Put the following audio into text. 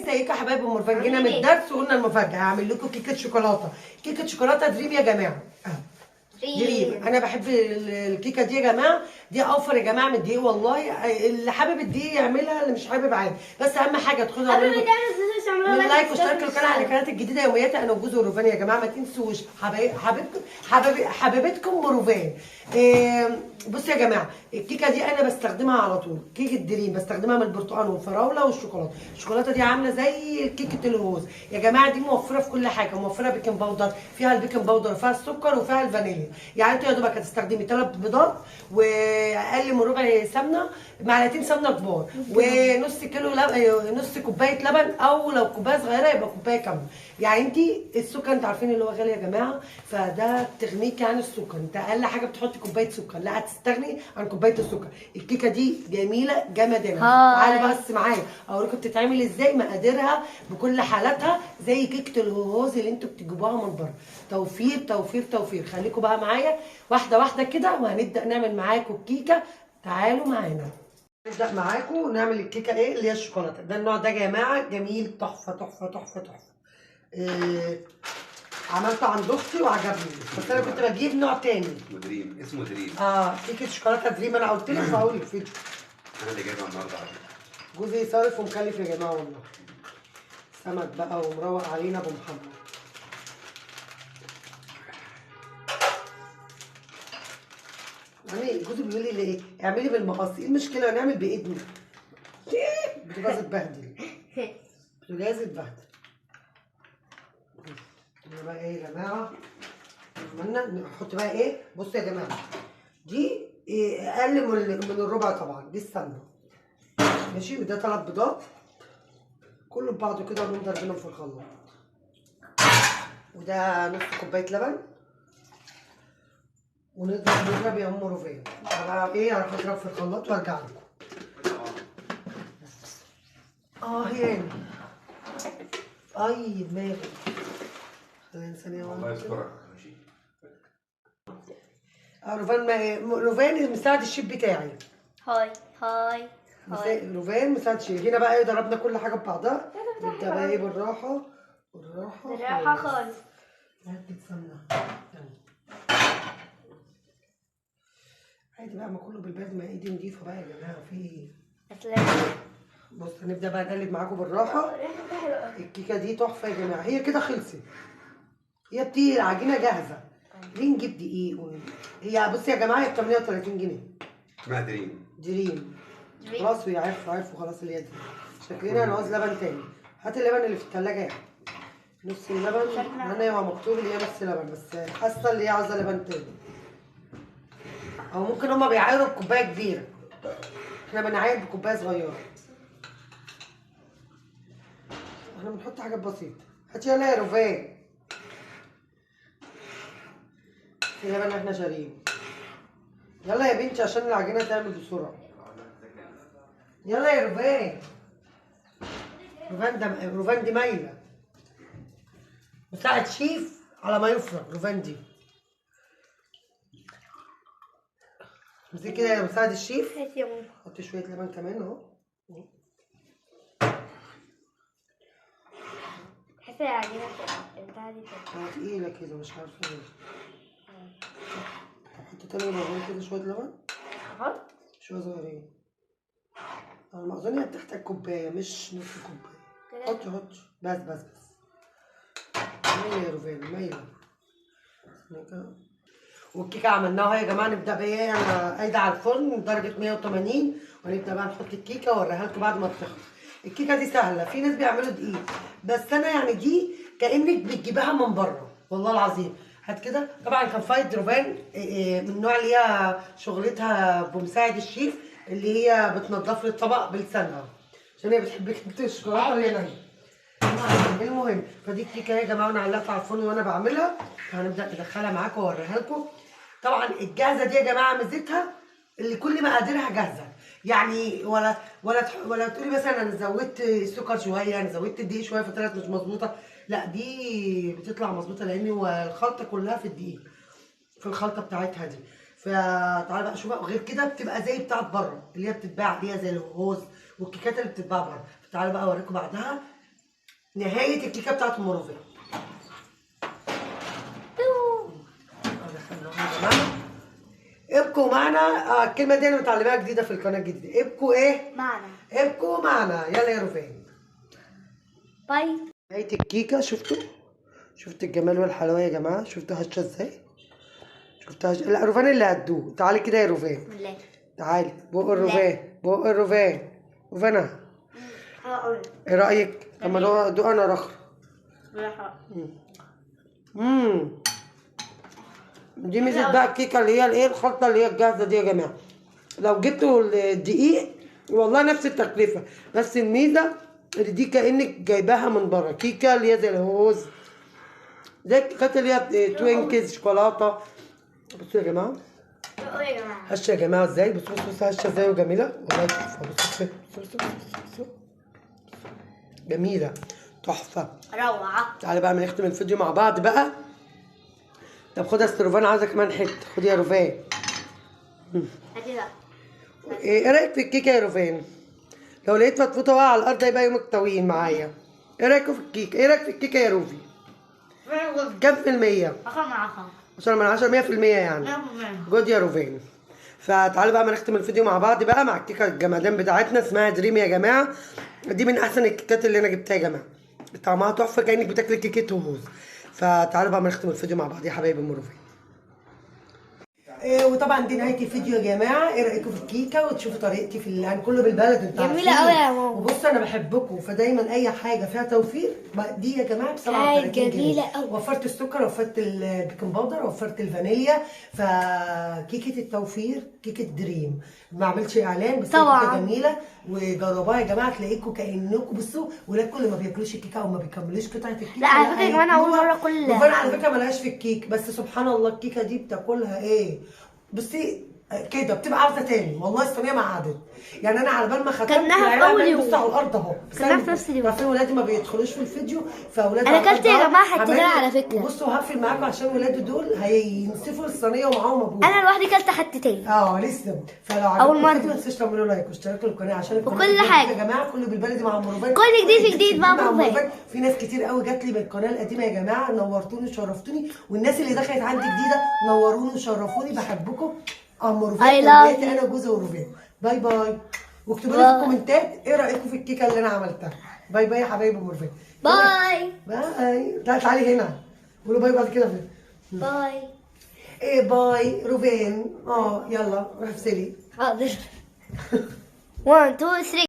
ازيكم يا حبايب المرفان؟ جينا من الدرس وقلنا المفاجاه هعمل لكم كيكه شوكولاته. كيكه شوكولاته دريم يا جماعه. دريم. انا بحب الكيكه دي يا جماعه، دي اوفر يا جماعه من الدقيق والله. اللي حابب الدقيق يعملها، اللي مش حابب عادي، بس اهم حاجه تدخلوا قبل ما تعمل من لايك واشترك القناه على القناه الجديده يوميات انا وجوز وروفان يا جماعه. ما تنسوش حبيبتكم وروفان. بصوا يا جماعه، الكيكه دي انا بستخدمها على طول، كيكه دريم بستخدمها من البرتقال والفراوله والشوكولاته. الشوكولاته دي عامله زي كيكه الهوز يا جماعه، دي موفره في كل حاجه، موفره بيكنج باودر، فيها البيكنج باودر وفيها السكر وفيها الفانيليا. يعني انت يا دوبك هتستخدمي 3 بيضات واقل من ربع سمنه، معلقتين سمنه كبار، ونص كيلو نص كوبايه لبن، او لو كوبايه صغيره يبقى كوبايه كامله. يعني انت السكر انتوا عارفين اللي هو غالي يا جماعه، فده تغنيكي عن السكر. انت اقل حاجه بتحطي كوبايه سكر، لا هتستغني عن كوبايه السكر. الكيكه دي جميله جمدانه. تعالوا بس معايا اوريكم بتتعمل ازاي، مقاديرها بكل حالاتها زي كيكه الهوز اللي انتوا بتجيبوها من بره. توفير توفير توفير. خليكم بقى معايا واحده واحده كده، وهنبدا نعمل معاكم الكيكه. تعالوا معانا نبدا معاكم ونعمل الكيكه ايه اللي هي الشوكولاته. ده النوع ده يا جماعه جميل، تحفه تحفه تحفه تحفه. عملته عند اختي وعجبني، بس انا كنت بجيب نوع تاني اسمه دريم. كيكه شوكولاته دريم. انا قلت لك وهقول لك فيديو. انا اللي جايبها النهارده. جوزي صارف ومكلف يا جماعه والله. سمك بقى ومروق علينا ابو محمد. يعني جوزي بيقول لي ايه، اعملي بالمقص. ايه المشكله نعمل بايدنا؟ بتبقى تتبهدل، بتبقى تتبهدل. هنا بقى ايه يا جماعه، عملنا نحط بقى ايه. بصوا يا جماعه، دي إيه اقل من الربع طبعا، دي السمنه ماشي. وده 3 بيضات كله ببعضه كده ونضربهم في الخلاط. وده نص كوبايه لبن، ونضرب يا ام روفان. بقى ايه، هروح اضرب في الخلاط وارجع لكم. هي اي دماغي. خلينا ثانيه واحده. الله يسترك. ماشي. روفان مساعد الشيف بتاعي. هاي هاي هاي. روفان مساعد الشيف. هنا بقى ايه، ضربنا كل حاجه ببعضها. نبدا بقى ايه، بالراحه بالراحه بالراحه خالص. هات سمنه عادي بقى، ما كله بالبلد، ما ايدي نضيفه بقى يا جماعه. في ايه؟ بص هنبدا بقى نقلب معاكم بالراحه. الكيكه دي تحفه يا جماعه. هي كده خلصت، هي بتيجي العجينه جاهزه. ليه نجيب دقيق هي بصي يا جماعه، هي ب 38 جنيه. اسمها دريم. دريم. خلاص هي عرفوا خلاص اللي هي دي. شكلنا هنعوز لبن تاني. هات اللبن اللي في التلاجة يعني. نص اللبن. انا هو مكتوب اللي هي نص لبن، بس حاسه اللي هي عاوزه لبن تاني، او ممكن هما بيعايروا بكوبايه كبيره، احنا بنعاير بكوبايه صغيره. احنا بنحط حاجات بسيطه. هاتي يلا يا روفان اللبن اللي احنا شاريينه. يلا يا بنتي عشان العجينه تعمل بسرعه. يلا يا روفان. روفان دي مايله، مساعد شيف على ما يفرغ. روفان دي امسكي كده يا مساعد الشيف. حطي شويه لبن كمان اهو. تحسي العجينه بتاعتي تقيله كده، مش عارفه ليه. حطي تاني مرة كده شويه لبن. احط شويه صغيرين. على ما اظن هي بتحتاج كوبايه مش نص كوبايه. حطي بس مايله يا روفان مايله. والكيكه عملناها يا جماعه. نبدا بايه، انا قايده على الفرن درجه 180، ونبدا بقى نحط الكيكه واوريها لكم بعد ما تخلص. الكيكه دي سهله، في ناس بيعملوا دقيق، بس انا يعني دي كانك بتجيبها من بره والله العظيم. هات كده. طبعا كان فايد روفان من النوع اللي هي شغلتها بمساعد الشيف، اللي هي بتنضف لي الطبق بلسانها عشان هي بتحب كيكه الشوكولاته وهي نايمه. المهم، فدي الكيكه يا جماعه وانا علقتها على الفرن وانا بعملها. هنبدا ندخلها معاكم واوريها لكم. طبعا الجاهزه دي يا جماعه ميزتها اللي كل مقاديرها جاهزه، يعني ولا تقولي مثلا انا زودت السكر شويه، انا زودت الدقيق شويه فطلعت مش مظبوطه. لا دي بتطلع مظبوطه، لان هو الخلطه كلها في الدقيق، في الخلطه بتاعتها دي. فتعالى بقى شوفها. وغير كده بتبقى زي بتاعت بره اللي هي بتتباع، اللي هي زي الهوز والكيكات اللي بتتباع بره. فتعالى بقى اوريكم بعدها نهايه الكيكه بتاعت ام روفين. ابقوا معنا. الكلمه دي انا متعلماها جديده في القناه الجديده. ابقوا ايه؟ معنا. ابقوا معنا. يلا يا روفين. باي. نهايه الكيكه. شفتوا الجمال والحلاوه يا جماعه؟ شفتوا هشه ازاي؟ شفتها لا روفان اللي هتدوق. تعالي كده يا روفان. لا. تعالي بق الروفان. بق الروفان. روفانا هقول. ايه رايك؟ اما دوق انا رخر. دي ميزه بقى الكيكه اللي هي الايه الخلطه اللي هي الجاهزه دي يا جماعه. لو جبتوا الدقيق والله نفس التكلفه، بس الميزه اللي دي كانك جايباها من بره. كيكه اللي هي زي الهوز، زي الكيكات اللي هي توينكز شوكولاته. بصوا يا جماعه هشه يا جماعه ازاي. بصوا هشه ازاي وجميله والله تحفه. بصوا جميله تحفه روعه. تعالى بقى نختم الفيديو مع بعض بقى. طب خد يا روفان، عايزه كمان حته. خد يا روفان. هاتي بقى. ايه رايك في الكيكه يا روفان؟ لو لقيت فطفوطه واقعه على الارض يبقى يومك طويل معايا. ايه رايكم في الكيكه؟ ايه رايك في الكيكه يا روفي؟ كام في المية؟ 10 من 10. 100% يعني. جود يا روفان. فتعالوا بقى ما نختم الفيديو مع بعض بقى مع الكيكه الجمدان بتاعتنا اسمها دريم يا جماعه. دي من احسن الكيكات اللي انا جبتها يا جماعه. طعمها تحفه كانك بتاكلي كيكه هوز. فتعالوا بقى ما نختم الفيديو مع بعض يا حبايبي ام روفان. وطبعا دي نهايه الفيديو يا جماعه. ايه رايكم في الكيكه؟ وتشوفوا طريقتي في يعني كله بالبلد انتوا جميله قوي يا ماما. وبصوا انا بحبكم، فدايما اي حاجه فيها توفير دي يا جماعه ب 37 جنيه. جميله قوي. وفرت السكر، وفرت البيكنج باودر، وفرت الفانيليا. فكيكه التوفير كيكه دريم. ما عملتش اعلان بس طبعا كيكه جميله وجربوها يا جماعه. تلاقيكم كانكم بصوا ولاد كل ما بياكلوش الكيكه او ما بيكملوش قطعه الكيكه. لا على فكره يا جماعه انا اول مره اكل. على فكره ملهاش في الكيك، بس سبحان الله الكيكه دي بتاكلها ايه. بصي كده بتبقى عاوزه تاني والله. الصينيه ما قعدت يعني. انا على بال ما ختمت كانها في اول يوم. بص على الارض اهو. كانها في نفس اليوم. عارفين ولادي ما بيدخلوش في الفيديو فاولادي انا اكلت يا جماعه حتتين على فكره. بصوا هقفل معاكم عشان ولادي دول هينسفوا الصينيه ومعاهم ابوهم. انا لوحدي كلت حتتين. لسه. فلو اول مره ما تنسوش تعملوا لايك واشتراك للقناه عشان وكل حاجه يا جماعه. كله بالبلدي مع ام روفان. كل جديد في جديد مع ام روفان. في ناس كتير قوي جات لي من القناه القديمه يا جماعه. نورتوني وشرفتوني، والناس اللي دخلت عندي جديده نوروني وشرفوني. بحبكم. ام روفان انا جوزي وروفان. باي باي. واكتبوا لي في الكومنتات ايه رايكم في الكيكه اللي انا عملتها. باي باي يا حبايبي ام روفان. باي باي. تعالي هنا قولوا باي بعد كده. باي. ايه باي روفان. يلا روح افصلي. حاضر. 1 2 3